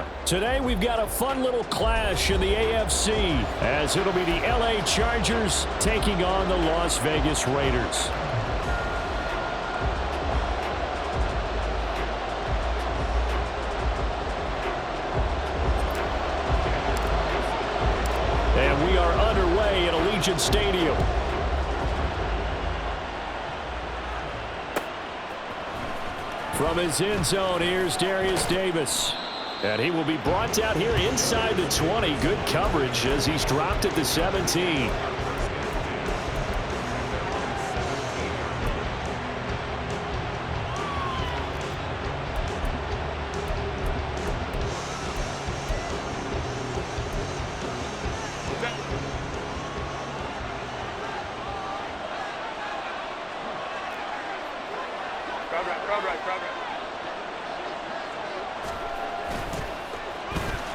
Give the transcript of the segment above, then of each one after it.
here. Today we've got a fun little clash in the AFC as it'll be the LA Chargers taking on the Las Vegas Raiders. And we are underway at Allegiant Stadium. From his end zone, here's Darius Davis. And he will be brought down here inside the 20. Good coverage as he's dropped at the 17.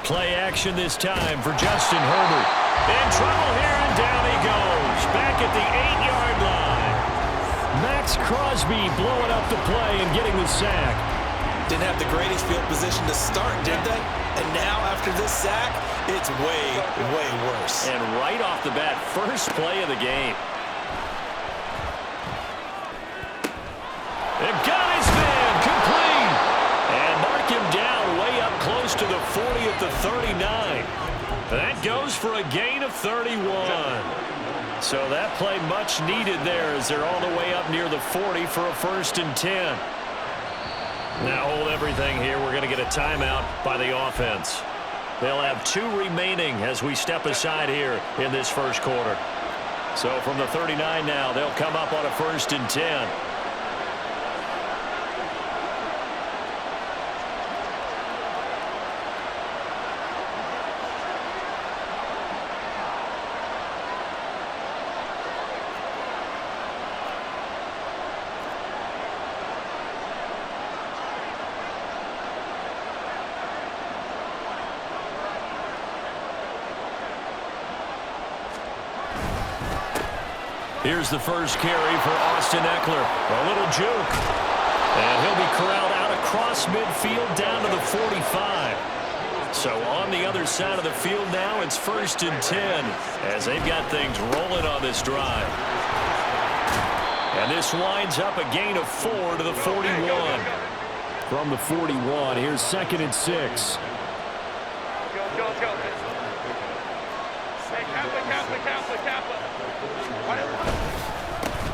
Play action this time for Justin Herbert. In trouble here, and down he goes. Back at the 8-yard line. Max Crosby blowing up the play and getting the sack. Didn't have the greatest field position to start, did they? And now, after this sack, it's way, way worse. And right off the bat, first play of the game. They've got his man, complete. And mark him down way up close to the 40 at the 39. That goes for a gain of 31. So that play much needed there as they're all the way up near the 40 for a 1st and 10. Now hold everything here. We're going to get a timeout by the offense. They'll have 2 remaining as we step aside here in this first quarter. So from the 39 now, they'll come up on a 1st and 10. Here's the first carry for Austin Eckler. A little juke. And he'll be corralled out across midfield down to the 45. So on the other side of the field now, it's 1st and 10 as they've got things rolling on this drive. And this winds up a gain of 4 to the 41. From the 41, here's 2nd and 6.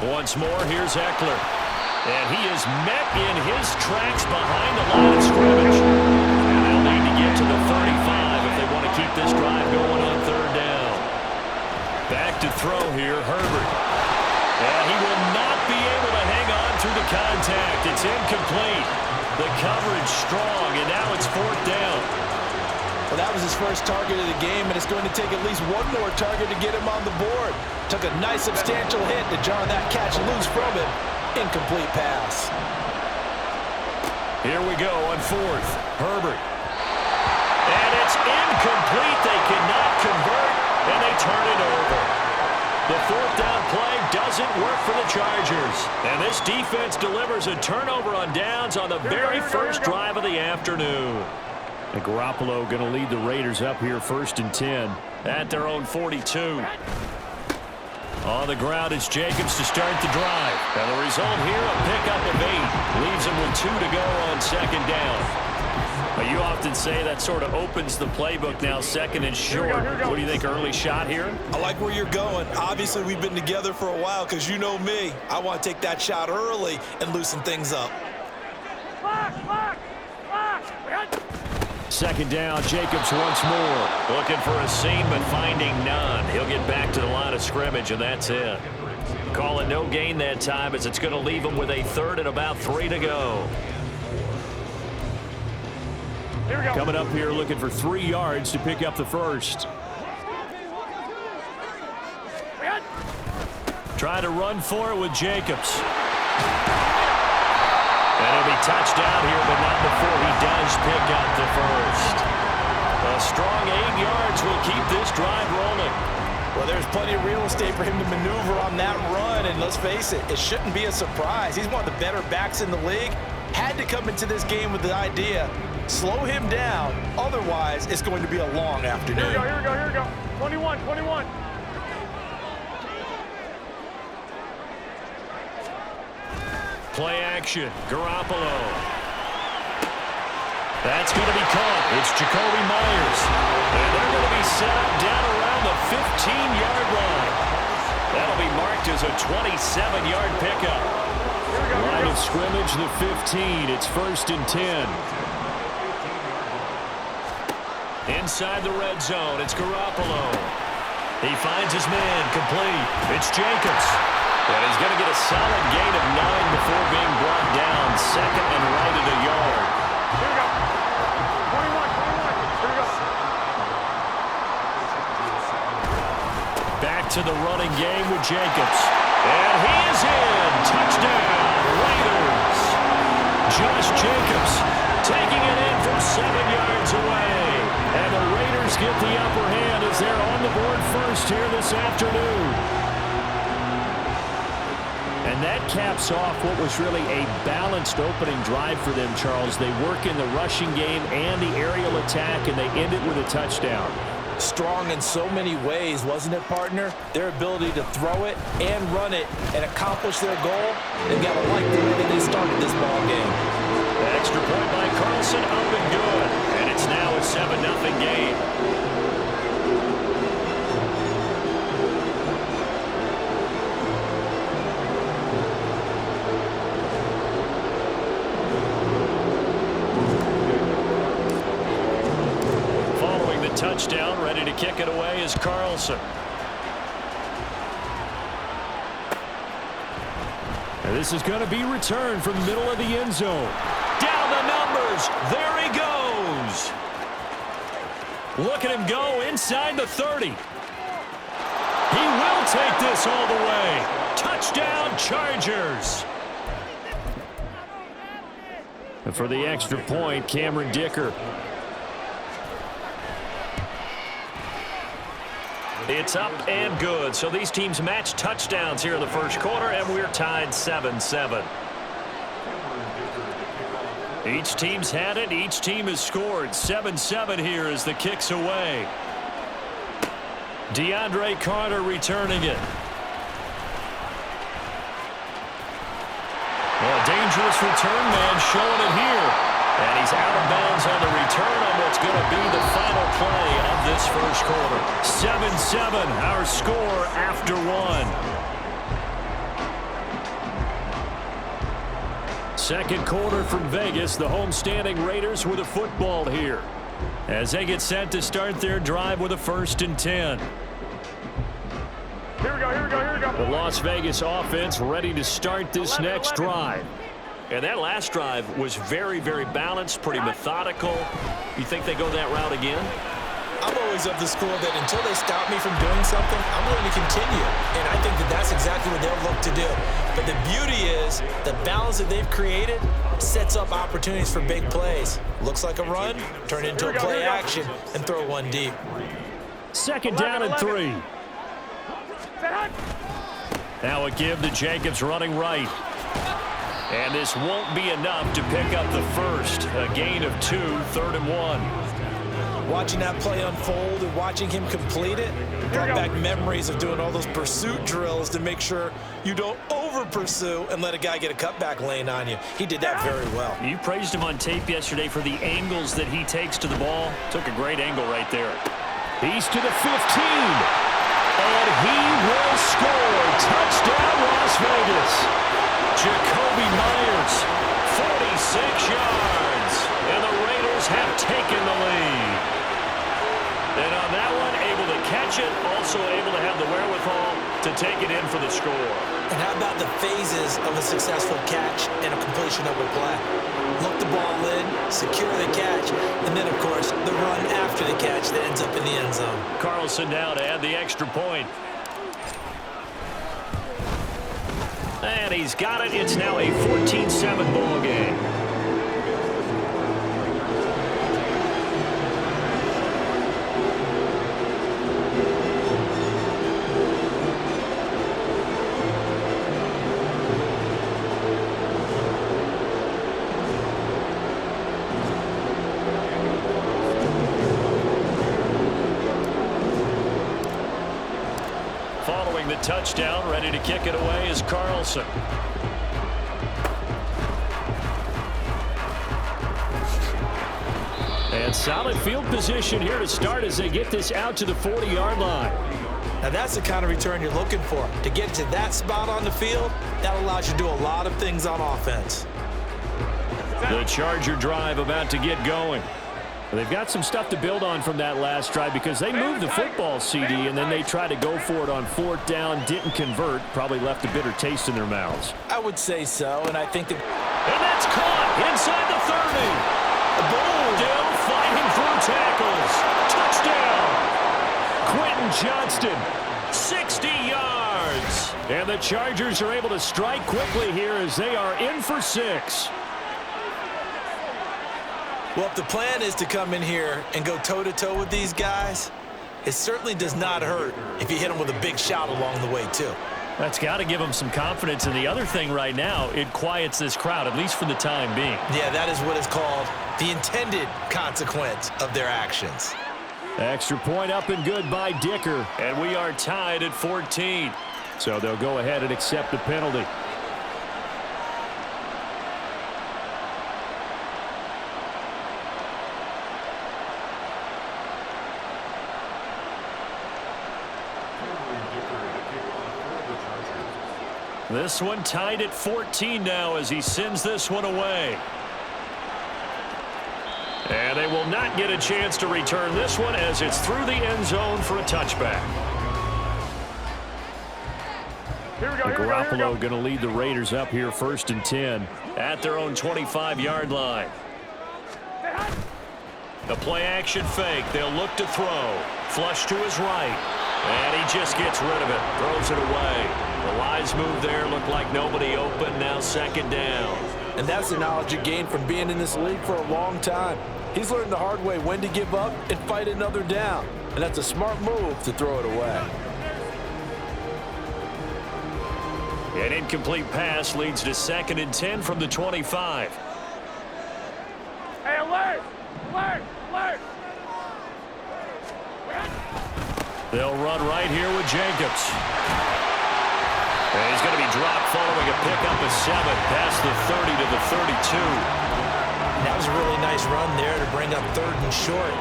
Once more, here's Eckler. And he is met in his tracks behind the line of scrimmage. And they'll need to get to the 35 if they want to keep this drive going on 3rd down. Back to throw here, Herbert. And he will not be able to hang on through the contact. It's incomplete. The coverage strong, and now it's 4th down. Well, that was his first target of the game, and it's going to take at least one more target to get him on the board. Took a nice substantial hit to jar that catch loose from him. Incomplete pass. Here we go on 4th. Herbert. And it's incomplete. They cannot convert, and they turn it over. The 4th down play doesn't work for the Chargers. And this defense delivers a turnover on downs on the very first drive of the afternoon. And Garoppolo going to lead the Raiders up here 1st and 10 at their own 42. On the ground is Jacobs to start the drive. And the result here, a pickup of 8. Leaves him with 2 to go on 2nd down. Now, you often say that sort of opens the playbook now, 2nd and short. What do you think, early shot here? I like where you're going. Obviously, we've been together for a while because you know me. I want to take that shot early and loosen things up. 2nd down, Jacobs once more. Looking for a seam, but finding none. He'll get back to the line of scrimmage, and that's it. Call it no gain that time as it's going to leave him with a 3rd and about 3 to go. Here we go. Coming up here looking for 3 yards to pick up the first. Try to run for it with Jacobs. And he'll be touched down here, but not before he does pick up the first. A strong 8 yards will keep this drive rolling. Well, there's plenty of real estate for him to maneuver on that run, and let's face it, it shouldn't be a surprise. He's one of the better backs in the league. Had to come into this game with the idea, slow him down, Otherwise, it's going to be a long afternoon. Here we go. 21. Play action. Garoppolo. That's going to be caught. It's Jacoby Myers. And they're going to be set up down around the 15-yard line. That'll be marked as a 27-yard pickup. Line of scrimmage, the 15. It's 1st and 10. Inside the red zone, it's Garoppolo. He finds his man, complete. It's Jacobs. And he's going to get a solid gain of 9 before being brought down. 2nd and right at a yard. Here we go. 21. Here we go. Back to the running game with Jacobs. And he is in. Touchdown, Raiders. Josh Jacobs taking it in from 7 yards away. And the Raiders get the upper hand as they're on the board first here this afternoon. And that caps off what was really a balanced opening drive for them, Charles. They work in the rushing game and the aerial attack, and they end it with a touchdown. Strong in so many ways, wasn't it, partner? Their ability to throw it and run it and accomplish their goal. They've got to like the way that they started this ball game. The extra point by Carlson, up and good. And it's now a 7-0 game. Touchdown, ready to kick it away is Carlson. And this is going to be returned from the middle of the end zone. Down the numbers. There he goes. Look at him go inside the 30. He will take this all the way. Touchdown, Chargers. And for the extra point, Cameron Dicker. It's up and good. So these teams match touchdowns here in the first quarter, and we're tied 7-7. Each team's had it. Each team has scored. 7-7 here as the kick's away. DeAndre Carter returning it. Well, a dangerous return man showing it here. And he's out of bounds on the return on what's going to be the final play of this first quarter. 7-7, our score after 1. Second quarter from Vegas, the homestanding Raiders with a football here as they get set to start their drive with a 1st and 10. Here we go. The Las Vegas offense ready to start this next drive. And that last drive was very, very balanced, pretty methodical. You think they go that route again? I'm always of the school that until they stop me from doing something, I'm going to continue. And I think that that's exactly what they'll look to do. But the beauty is the balance that they've created sets up opportunities for big plays. Looks like a run, turn into a play action, and throw one deep. 2nd down and 3. Now a give to Jacobs running right. And this won't be enough to pick up the first. A gain of 2, 3rd and 1. Watching that play unfold and watching him complete it brought back memories of doing all those pursuit drills to make sure you don't over-pursue and let a guy get a cutback lane on you. He did that very well. You praised him on tape yesterday for the angles that he takes to the ball. Took a great angle right there. He's to the 15. And he will score. Touchdown, Las Vegas. Jacoby Myers, 46 yards, and the Raiders have taken the lead. And on that one, able to catch it, also able to have the wherewithal to take it in for the score. And how about the phases of a successful catch and a completion of a play? Look the ball in, secure the catch, and then, of course, the run after the catch that ends up in the end zone. Carlson now to add the extra point. And he's got it. It's now a 14-7 ball game. the touchdown. Ready to kick it away is Carlson. And solid field position here to start as they get this out to the 40-yard line. Now that's the kind of return you're looking for. To get to that spot on the field, that allows you to do a lot of things on offense. The Charger drive about to get going. They've got some stuff to build on from that last drive because they moved the football, CD, and then they tried to go for it on 4th down, didn't convert, probably left a bitter taste in their mouths. I would say so, and I think that... And that's caught inside the 30. Boom! Still fighting through tackles. Touchdown! Quentin Johnston, 60 yards. And the Chargers are able to strike quickly here as they are in for 6. Well, if the plan is to come in here and go toe-to-toe with these guys, it certainly does not hurt if you hit them with a big shout along the way, too. That's got to give them some confidence. And the other thing right now, it quiets this crowd, at least for the time being. Yeah, that is what is called the intended consequence of their actions. Extra point up and good by Dicker. And we are tied at 14. So they'll go ahead and accept the penalty. This one tied at 14 now as he sends this one away. And they will not get a chance to return this one as it's through the end zone for a touchback. Garoppolo going to lead the Raiders up here 1st and 10 at their own 25-yard line. The play action fake. They'll look to throw. Flush to his right. And he just gets rid of it. Throws it away. The Lions move there. Look like nobody open. Now 2nd down. And that's the knowledge you gain from being in this league for a long time. He's learned the hard way when to give up and fight another down. And that's a smart move to throw it away. An incomplete pass leads to 2nd and 10 from the 25. Hey, alert! Alert! Alert! They'll run right here with Jacobs. And he's going to be dropped following a pickup of 7 past the 30 to the 32. That was a really nice run there to bring up 3rd and short.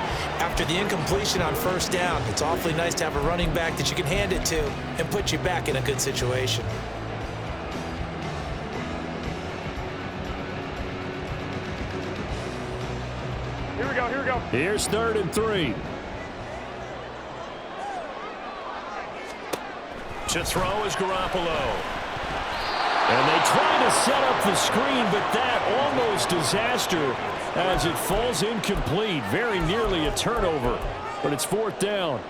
After the incompletion on 1st down, it's awfully nice to have a running back that you can hand it to and put you back in a good situation. Here we go, here we go. Here's 3rd and 3. To throw is Garoppolo. And they try to set up the screen, but that almost disaster as it falls incomplete. Very nearly a turnover, but it's 4th down.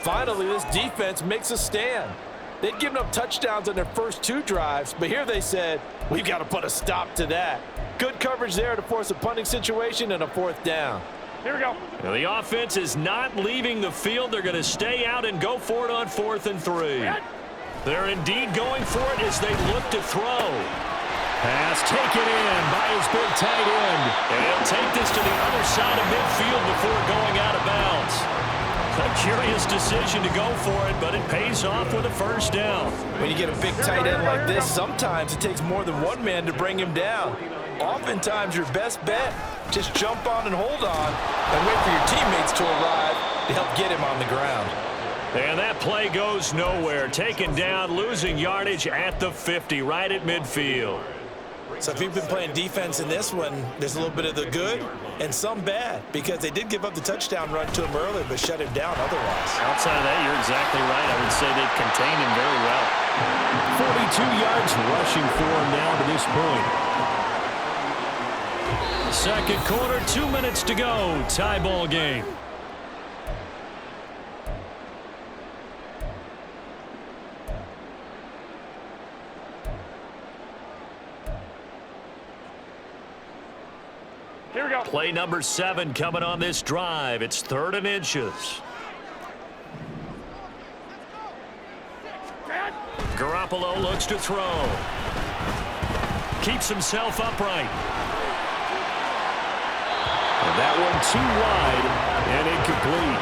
Finally, this defense makes a stand. They'd given up touchdowns on their first 2 drives, but here they said, we've got to put a stop to that. Good coverage there to force a punting situation and a 4th down. Here we go. Now the offense is not leaving the field. They're going to stay out and go for it on 4th and 3. They're indeed going for it as they look to throw. Pass taken in by his big tight end. And he'll take this to the other side of midfield before going out of bounds. A curious decision to go for it, but it pays off with a 1st down. When you get a big tight end like this, sometimes it takes more than one man to bring him down. Oftentimes, your best bet, just jump on and hold on and wait for your teammates to arrive to help get him on the ground. And that play goes nowhere. Taken down, losing yardage at the 50, right at midfield. So if you've been playing defense in this one, there's a little bit of the good and some bad because they did give up the touchdown run to him early but shut him down otherwise. Outside of that, you're exactly right. I would say they've contained him very well. 42 yards rushing for him now to this point. 2nd quarter, 2 minutes to go. Tie ball game. Here we go. Play number 7 coming on this drive. It's 3rd and inches. Garoppolo looks to throw. Keeps himself upright. And that one too wide and incomplete.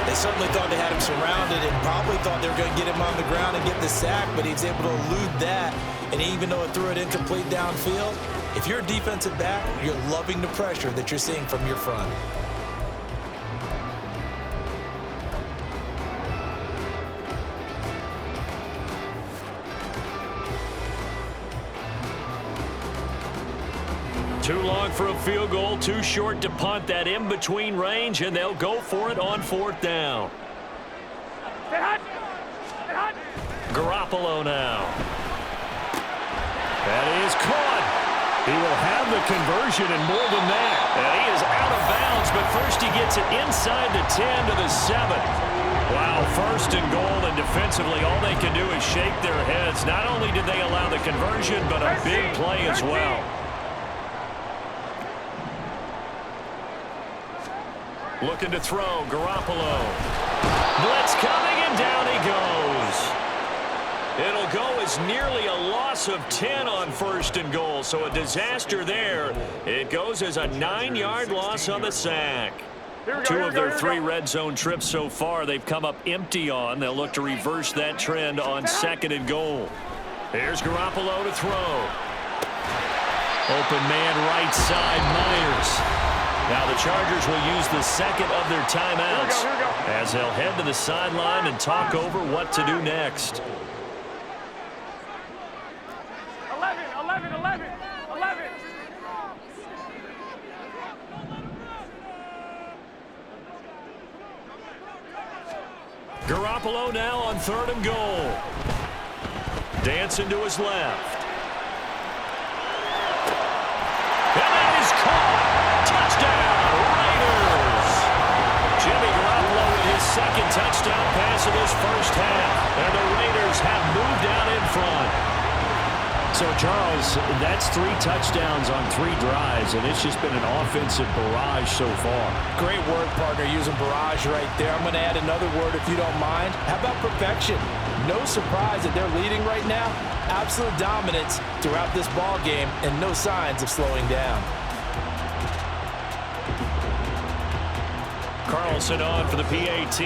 They certainly thought they had him surrounded and probably thought they were going to get him on the ground and get the sack, but he was able to elude that. And even though it threw it incomplete downfield, if you're a defensive back, you're loving the pressure that you're seeing from your front. Too long for a field goal, too short to punt. That in-between range, and they'll go for it on 4th down. Stay hot. Stay hot. Garoppolo now. That is caught. He will have the conversion and more than that. And he is out of bounds, but first he gets it inside the 10 to the 7. Wow, 1st and goal, and defensively all they can do is shake their heads. Not only did they allow the conversion, but a big play as well. Looking to throw, Garoppolo. Blitz coming, and down he goes. It'll go as nearly a loss of 10 on 1st and goal, so a disaster there. It goes as a 9-yard loss on the sack. 2 of their 3 red zone trips so far they've come up empty on. They'll look to reverse that trend on 2nd and goal. Here's Garoppolo to throw. Open man right side, Myers. Now the Chargers will use the 2nd of their timeouts as they'll head to the sideline and talk over what to do next. 11. Garoppolo now on 3rd and goal. Dancing to his left. And that is caught. Touchdown, Raiders. Jimmy Garoppolo with his 2nd touchdown pass of this 1st half. And the Raiders have moved out in front. So, Charles, that's 3 touchdowns on 3 drives, and it's just been an offensive barrage so far. Great word, partner, using barrage right there. I'm going to add another word if you don't mind. How about perfection? No surprise that they're leading right now. Absolute dominance throughout this ball game and no signs of slowing down. Carlson on for the PAT.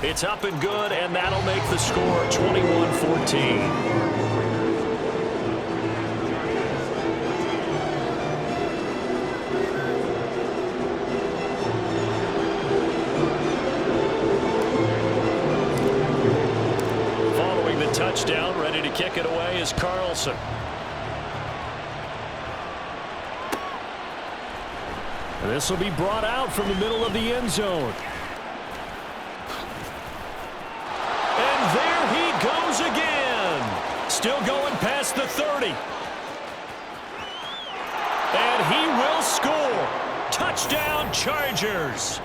It's up and good, and that'll make the score 21-14. Following the touchdown, ready to kick it away is Carlson. And this will be brought out from the middle of the end zone. There he goes again. Still going past the 30. And he will score. Touchdown, Chargers.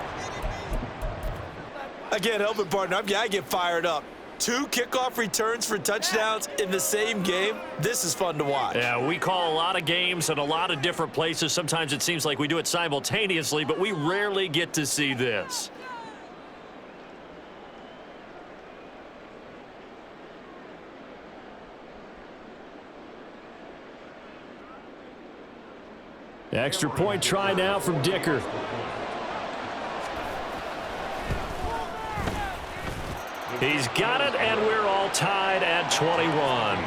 I can't help it, partner. I get fired up. 2 kickoff returns for touchdowns in the same game. This is fun to watch. Yeah, we call a lot of games in a lot of different places. Sometimes it seems like we do it simultaneously, but we rarely get to see this. Extra point try now from Dicker. He's got it, and we're all tied at 21.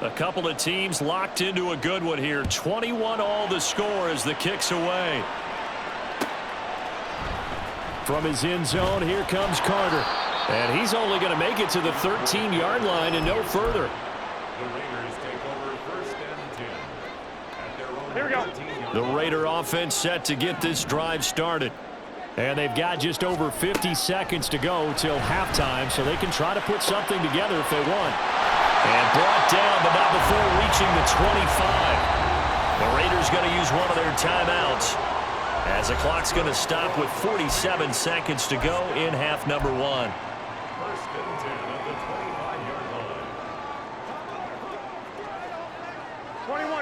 A couple of teams locked into a good one here. 21 all the score as the kick's away. From his end zone, here comes Carter. And he's only going to make it to the 13-yard line and no further. The Raiders take over 1st and 10. At their own Here we go. The Raider offense set to get this drive started. And they've got just over 50 seconds to go till halftime, so they can try to put something together if they want. And brought down, but not before reaching the 25. The Raiders going to use one of their timeouts as the clock's going to stop with 47 seconds to go in half number one. First and 10 at the 25-yard line.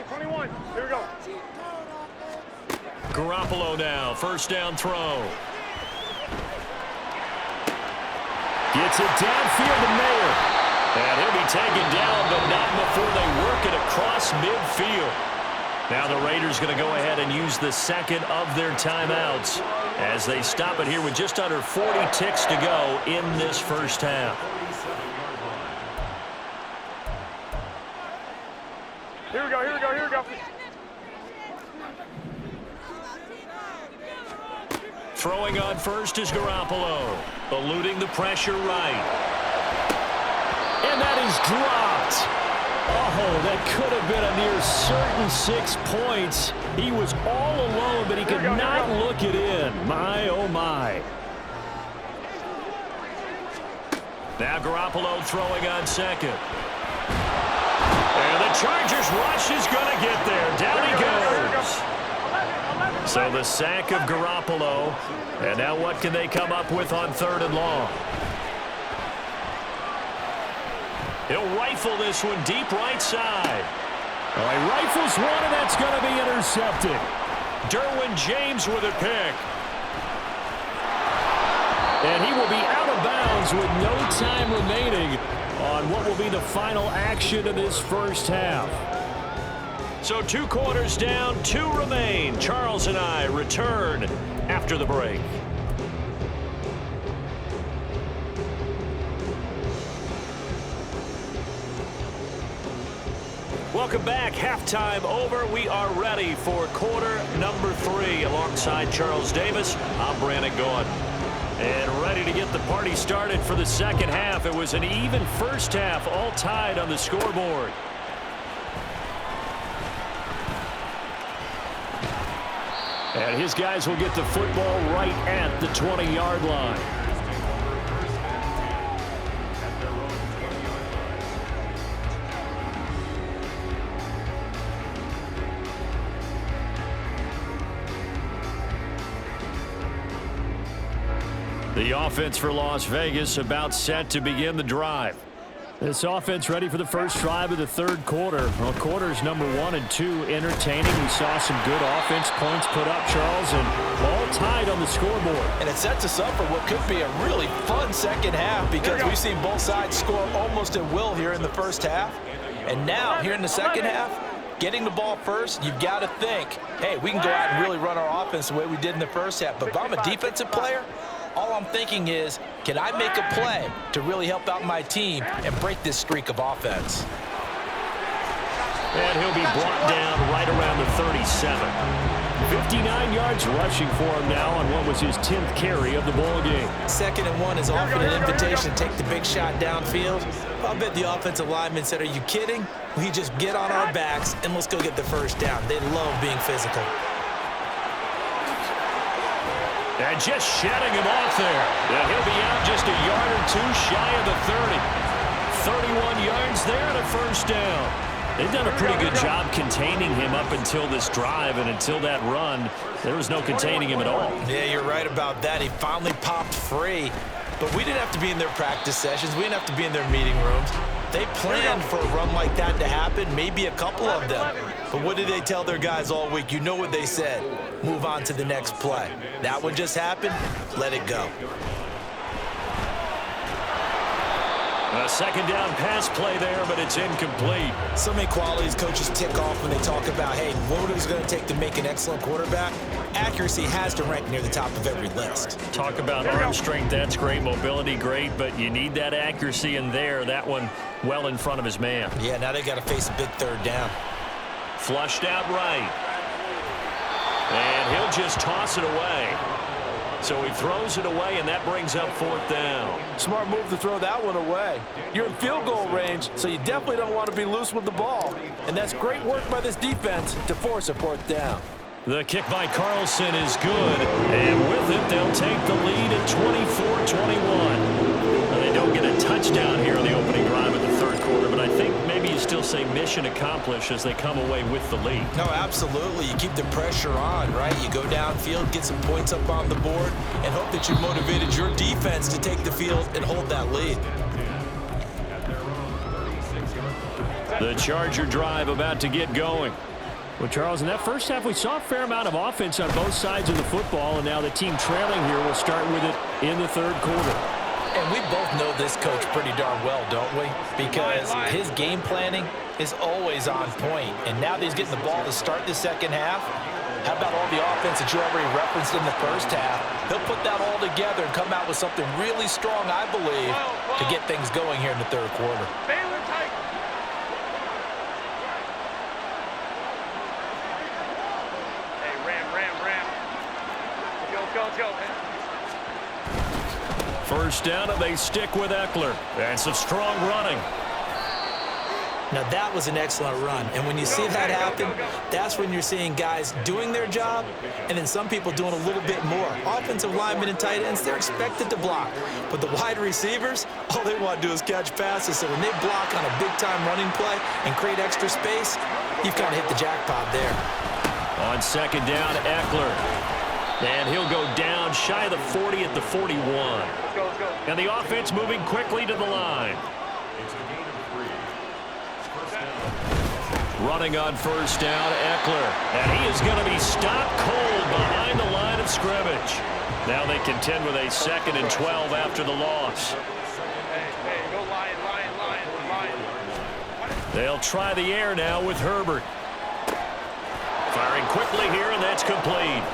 21. Here we go. Garoppolo now, first down throw. Gets it downfield to Mayer. And he'll be taken down, but not before they work it across midfield. Now the Raiders going to go ahead and use the second of their timeouts as they stop it here with just under 40 ticks to go in this first half. Here we go. Throwing on first is Garoppolo, eluding the pressure right. And that is dropped. Oh, that could have been a near certain 6 points. He was all alone, but he could not look it in. My, oh, my. Now Garoppolo throwing on second. And the Chargers rush is going to get there. Down he goes. So the sack of Garoppolo. And now what can they come up with on third and long? He'll rifle this one deep right side. Oh, he rifles one, and that's going to be intercepted. Derwin James with a pick. And he will be out of bounds with no time remaining on what will be the final action of this first half. So 2 quarters down, 2 remain. Charles and I return after the break. Welcome back. Halftime over. We are ready for quarter number 3. Alongside Charles Davis, I'm Brandon Gaudin. And ready to get the party started for the second half. It was an even first half, all tied on the scoreboard. And his guys will get the football right at the 20-yard line. The offense for Las Vegas about set to begin the drive. This offense ready for the first drive of the third quarter. Well, quarters number 1 and 2 entertaining. We saw some good offense points put up, Charles, and all tied on the scoreboard. And it sets us up for what could be a really fun second half because we've seen both sides score almost at will here in the first half. And now, here in the second half, getting the ball first, you've got to think, hey, we can go out and really run our offense the way we did in the first half. But if I'm a defensive player, all I'm thinking is, can I make a play to really help out my team and break this streak of offense? And he'll be brought down right around the 37. 59 yards rushing for him now on what was his 10th carry of the ball game. 2nd and 1 is often an invitation to take the big shot downfield. I'll bet the offensive lineman said, are you kidding? We just get on our backs and let's go get the first down. They love being physical. And just shedding him off there. And he'll be out just a yard or 2 shy of the 30. 31 yards there and a first down. They've done a pretty good job containing him up until this drive, and until that run, there was no containing him at all. Yeah, you're right about that. He finally popped free. But we didn't have to be in their practice sessions. We didn't have to be in their meeting rooms. They planned for a run like that to happen, maybe a couple of them. But what did they tell their guys all week? You know what they said. Move on to the next play. That one just happened. Let it go. A second down pass play there, but it's incomplete. So many qualities coaches tick off when they talk about, hey, what is it going to take to make an excellent quarterback? Accuracy has to rank near the top of every list. Talk about arm strength, that's great. Mobility, great, but you need that accuracy in there. That one well in front of his man. Yeah, now they got to face a big third down. Flushed out right. And he'll just toss it away. So he throws it away, and that brings up 4th down. Smart move to throw that one away. You're in field goal range, so you definitely don't want to be loose with the ball. And that's great work by this defense to force a 4th down. The kick by Carlson is good, and with it, they'll take the lead at 24-21. They don't get a touchdown here on the opening drive of the third quarter, but I think say mission accomplished as they come away with the lead. No, absolutely. You keep the pressure on, right? You go downfield, get some points up on the board, and hope that you motivated your defense to take the field and hold that lead. The Charger drive about to get going. Well, Charles, in that first half, we saw a fair amount of offense on both sides of the football, and now the team trailing here will start with it in the third quarter. And we both know this coach pretty darn well, don't we? Because his game planning is always on point. And now that he's getting the ball to start the second half, how about all the offense that you already referenced in the first half? He'll put that all together and come out with something really strong, I believe, to get things going here in the third quarter. First down, and they stick with Eckler. And some strong running. Now, that was an excellent run. And when you see that happen, that's when you're seeing guys doing their job and then some people doing a little bit more. Offensive linemen and tight ends, they're expected to block. But the wide receivers, all they want to do is catch passes. So when they block on a big-time running play and create extra space, you've kind of hit the jackpot there. On second down, Eckler. And he'll go down shy of the 40 at the 41. Let's go. And the offense moving quickly to the line. It's a gain of 3. First down. Running on first down, Eckler. And he is going to be stopped cold behind the line of scrimmage. Now they contend with a 2nd and 12 after the loss. Hey, go Lion. They'll try the air now with Herbert. Firing quickly here, and that's complete.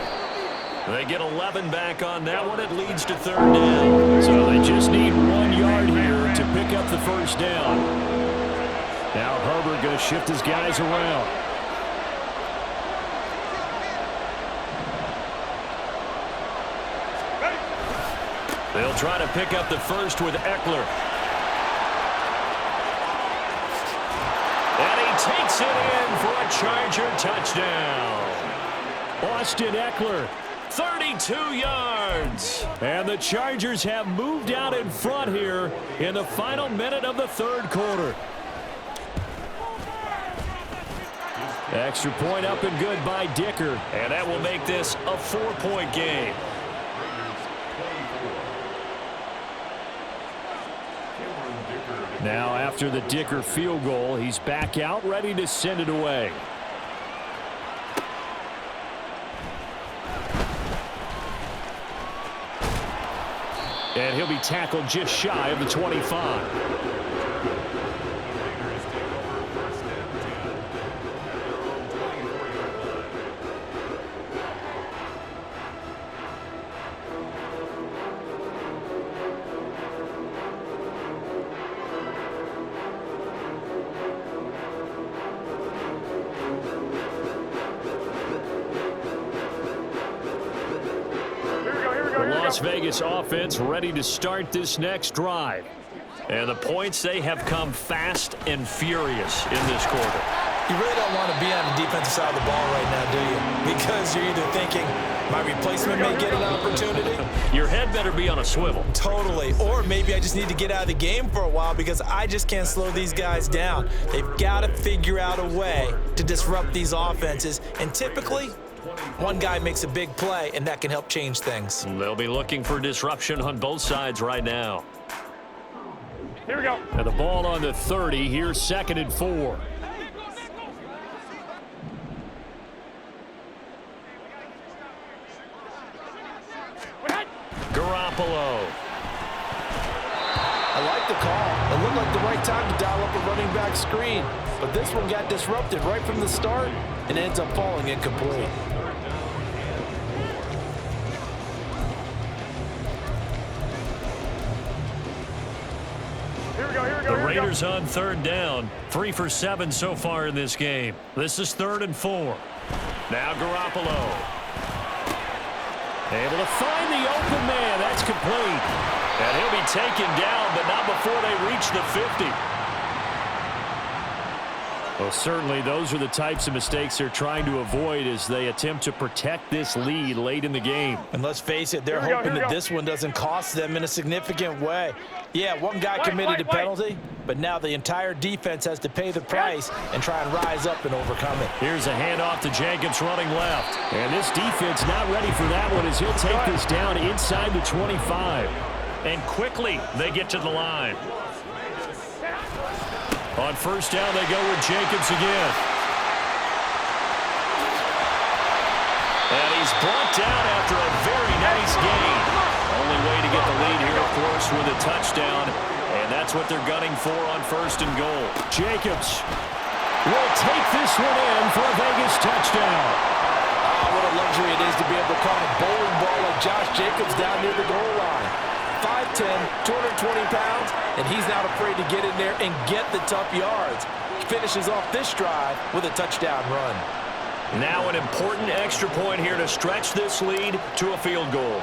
They get 11 back on that one. It leads to third down. So they just need 1 yard here to pick up the first down. Now Herbert going to shift his guys around. They'll try to pick up the first with Eckler. And he takes it in for a Charger touchdown. Austin Eckler, 32 yards. And the Chargers have moved out in front here in the final minute of the third quarter. Extra point up and good by Dicker. And that will make this a 4-point game. Now after the Dicker field goal, he's back out ready to send it away. And he'll be tackled just shy of the 25. Las Vegas offense ready to start this next drive. And the points, they have come fast and furious in this quarter. You really don't want to be on the defensive side of the ball right now, do you? Because you're either thinking, my replacement may get an opportunity. Your head better be on a swivel. Totally. Or maybe I just need to get out of the game for a while because I just can't slow these guys down. They've got to figure out a way to disrupt these offenses. And typically, one guy makes a big play, and that can help change things. They'll be looking for disruption on both sides right now. Here we go. And the ball on the 30. Here's 2nd and 4. Garoppolo. I like the call. It looked like the right time to dial up a running back screen. But this one got disrupted right from the start and ends up falling incomplete. The Raiders on third down. 3 for 7 so far in this game. This is 3rd and 4. Now Garoppolo. Able to find the open man. That's complete. And he'll be taken down, but not before they reach the 50. Well, certainly those are the types of mistakes they're trying to avoid as they attempt to protect this lead late in the game. And let's face it, they're hoping that this one doesn't cost them in a significant way. Yeah, one guy committed a penalty, but but now the entire defense has to pay the price and try and rise up and overcome it. Here's a handoff to Jacobs running left. And this defense not ready for that one as he'll take this down inside the 25. And quickly they get to the line. On first down, they go with Jacobs again. And he's brought down after a very nice gain. Only way to get the lead here, of course, with a touchdown. And that's what they're gunning for on first and goal. Jacobs will take this one in for a Vegas touchdown. Oh, what a luxury it is to be able to call a bowling ball like Josh Jacobs down near the goal line. 5'10", 220 pounds, and he's not afraid to get in there and get the tough yards. He finishes off this drive with a touchdown run. Now an important extra point here to stretch this lead to a field goal.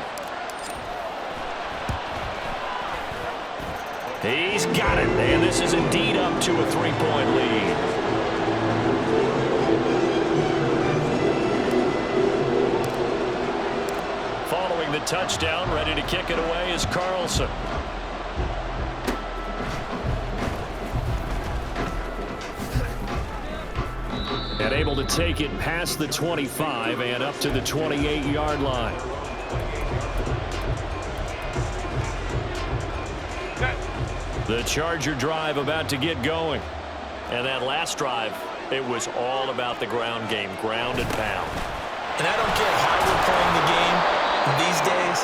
He's got it, and this is indeed up to a 3-point lead. Following the touchdown, ready to kick it away is Carlson. And able to take it past the 25 and up to the 28-yard line. The Charger drive about to get going. And that last drive, it was all about the ground game, ground and pound. And I don't care how we're playing the game these days,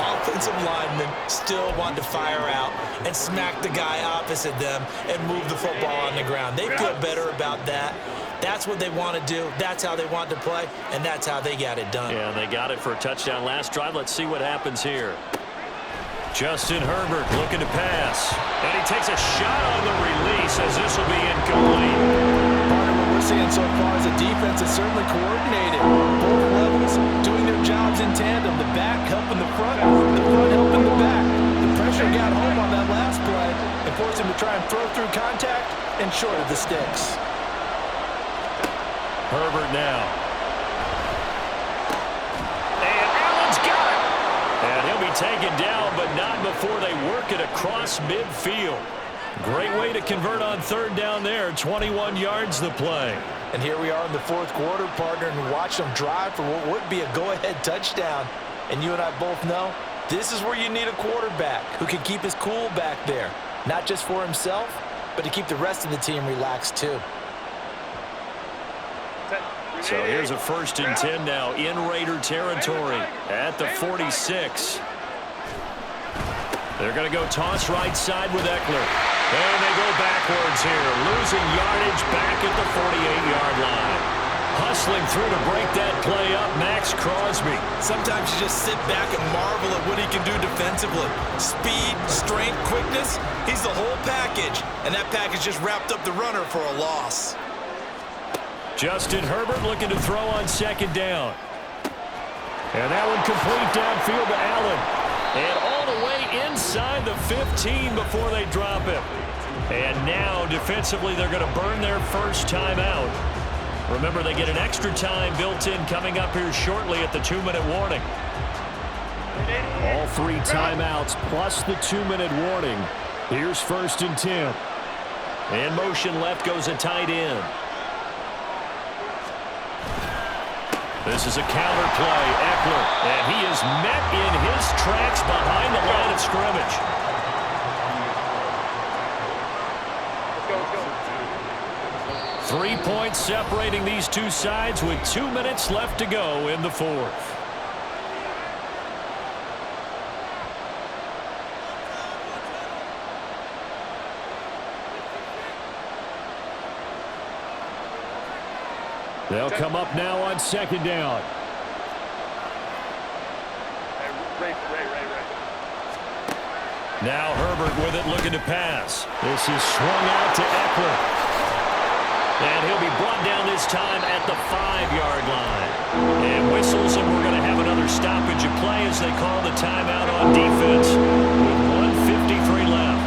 offensive linemen still want to fire out and smack the guy opposite them and move the football on the ground. They feel better about that. That's what they want to do. That's how they want to play, and that's how they got it done. Yeah, they got it for a touchdown last drive. Let's see what happens here. Justin Herbert looking to pass. And he takes a shot on the release as this will be incomplete. Part of what we're seeing so far is the defense is certainly coordinated. Both levels doing their jobs in tandem. The back helping the front helping the back. The pressure got home on that last play and forced him to try and throw through contact and short of the sticks. Herbert now. And Allen's got it. And he'll be taken down, but not before they work it across midfield. Great way to convert on third down there. 21 yards the play. And here we are in the fourth quarter, partner, and watch them drive for what would be a go-ahead touchdown. And you and I both know this is where you need a quarterback who can keep his cool back there. Not just for himself, but to keep the rest of the team relaxed too. So here's a 1st and 10 now in Raider territory at the 46. They're going to go toss right side with Eckler. And they go backwards here, losing yardage back at the 48-yard line. Hustling through to break that play up, Max Crosby. Sometimes you just sit back and marvel at what he can do defensively. Speed, strength, quickness, he's the whole package. And that package just wrapped up the runner for a loss. Justin Herbert looking to throw on 2nd down. And that one complete downfield to Allen. And all the way inside the 15 before they drop him. And now defensively they're going to burn their first timeout. Remember, they get an extra time built in coming up here shortly at the 2-minute warning. All 3 timeouts plus the 2-minute warning. Here's 1st and 10. In motion left goes a tight end. This is a counter play, Eckler, and he is met in his tracks behind the line of scrimmage. Let's go. 3 points separating these two sides with 2 minutes left to go in the 4th. They'll come up now on 2nd down. Ray. Now Herbert with it, looking to pass. This is swung out to Eckler. And he'll be brought down this time at the 5-yard line. And whistles, and we're going to have another stoppage of play as they call the timeout on defense with 1:53 left.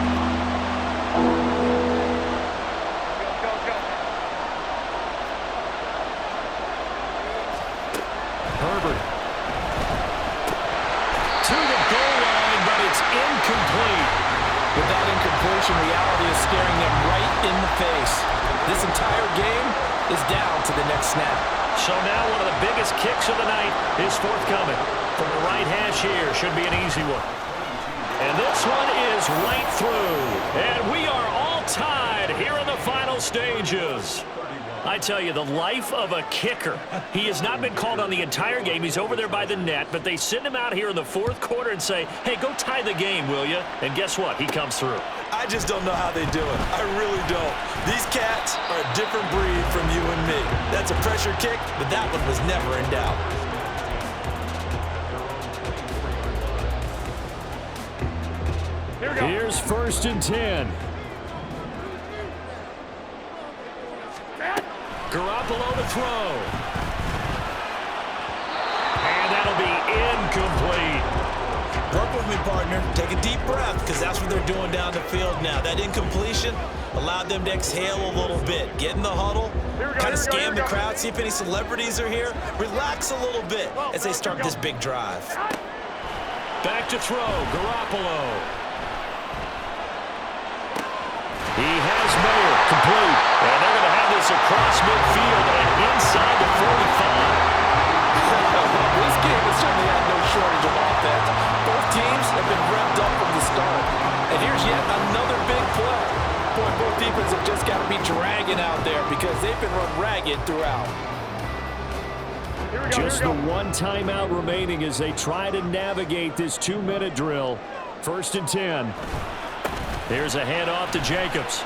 Herbert to the goal line, but it's incomplete. With that incompletion, reality is staring this entire game is down to the next snap. So now one of the biggest kicks of the night is forthcoming. From the right hash here, should be an easy one. And this one is right through. And we are all tied here in the final stages. I tell you, the life of a kicker. He has not been called on the entire game. He's over there by the net, but they send him out here in the fourth quarter and say, hey, go tie the game, will you? And guess what? He comes through. I just don't know how they do it. I really don't. These cats are a different breed from you and me. That's a pressure kick, but that one was never in doubt. Here's 1st and 10. Garoppolo to throw. And that'll be incomplete. Work with me, partner. Take a deep breath, because that's what they're doing down the field now. That incompletion allowed them to exhale a little bit. Get in the huddle, kind of scan the crowd, see if any celebrities are here. Relax a little bit as they start this big drive. Back to throw, Garoppolo. He has Mayer complete. And they're going to have this across midfield and inside the 45. This game has certainly had no shortage of offense. Both teams have been revved up from the start. And here's yet another big play. Boy, both defenses have just got to be dragging out there because they've been run ragged throughout. Just the one timeout remaining as they try to navigate this 2-minute drill. 1st and 10. Here's a handoff to Jacobs.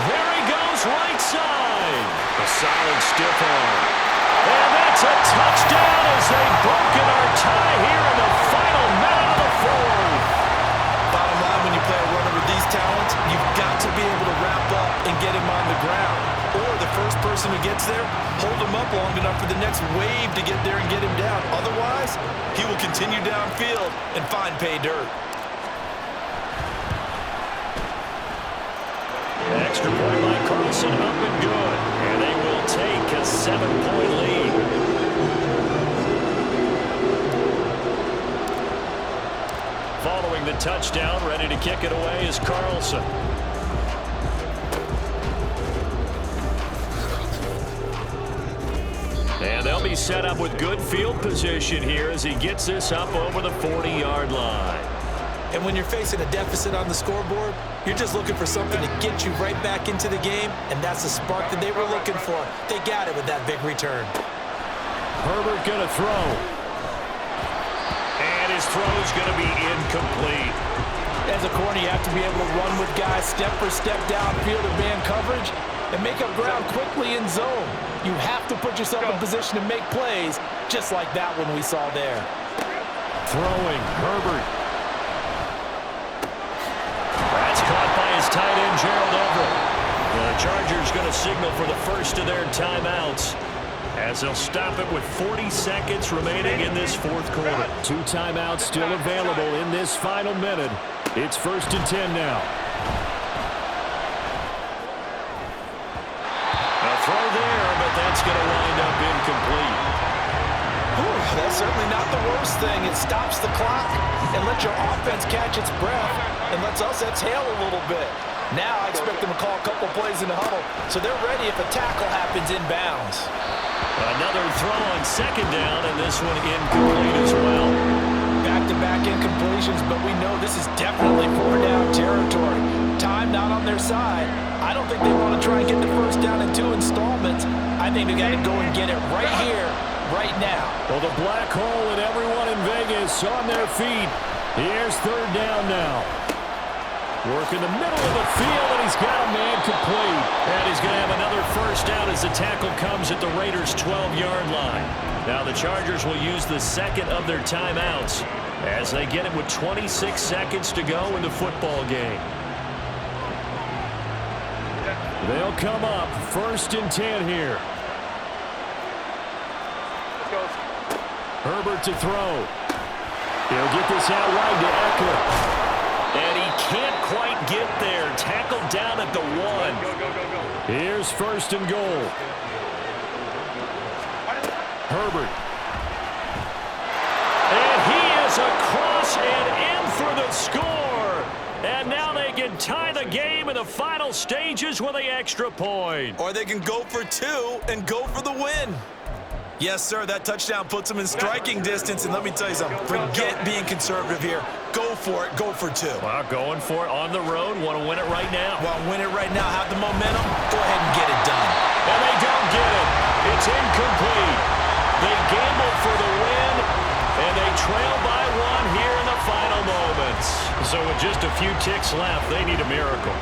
There he goes, right side. A solid stiff arm. And that's a touchdown as they've broken our tie here in the final minute of the fourth. Bottom line, when you play a runner with these talents, you've got to be able to wrap up and get him on the ground. Or the first person who gets there, hold him up long enough for the next wave to get there and get him down. Otherwise, he will continue downfield and find pay dirt. Extra point by Carlson, up and good. And they will take a 7-point lead. Following the touchdown, ready to kick it away is Carlson. And they'll be set up with good field position here as he gets this up over the 40-yard line. And when you're facing a deficit on the scoreboard, you're just looking for something to get you right back into the game, and that's the spark that they were looking for. They got it with that big return. Herbert going to throw. And his throw's going to be incomplete. As a corner, you have to be able to run with guys step for step downfield in man coverage and make up ground quickly in zone. You have to put yourself in position to make plays, just like that one we saw there. Throwing, Herbert. That's caught by his tight end, Gerald Everett. The Chargers going to signal for the first of their timeouts as they'll stop it with 40 seconds remaining in this fourth quarter. 2 timeouts still available in this final minute. It's 1st and 10 now. A throw there, but that's going to wind up incomplete. That's certainly not the worst thing. It stops the clock and lets your offense catch its breath and lets us exhale a little bit. Now I expect them to call a couple plays in the huddle so they're ready if a tackle happens inbounds. Another throw on 2nd down, and this one incomplete as well. Back-to-back incompletions, but we know this is definitely 4-down territory. Time not on their side. I don't think they want to try and get the first down in 2 installments. I think they got to go and get it right here, right now. Well, the black hole and everyone in Vegas on their feet. Here's 3rd down now. Work in the middle of the field, and he's got a man complete. And he's going to have another first down as the tackle comes at the Raiders' 12-yard line. Now the Chargers will use the second of their timeouts as they get it with 26 seconds to go in the football game. They'll come up 1st and 10 here. Herbert to throw. He'll get this out wide to Eckler. And he can't quite get there. Tackled down at the 1. Here's 1st and goal. Herbert. And he is across and in for the score. And now they can tie the game in the final stages with the extra point. Or they can go for two and go for the win. Yes, sir, that touchdown puts them in striking distance. And let me tell you something, forget being conservative here. Go for it, go for two. Well, going for it on the road. Want to win it right now. Well, win it right now, have the momentum. Go ahead and get it done. And they don't get it. It's incomplete. They gambled for the win, and they trail by one here in the final moments. So with just a few ticks left, they need a miracle.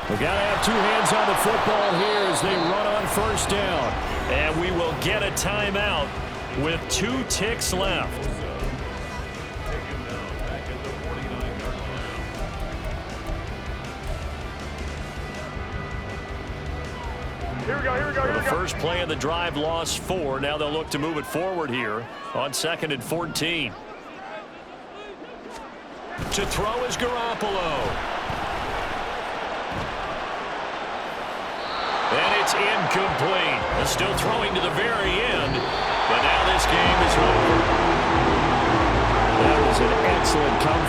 We got to have two hands on the football here as they run on first down. And we will get a timeout with 2 ticks left. Here we go. The first play of the drive lost 4. Now they'll look to move it forward here on 2nd and 14. To throw is Garoppolo. And it's incomplete. Still throwing to the very end. But now this game is over. That was an excellent come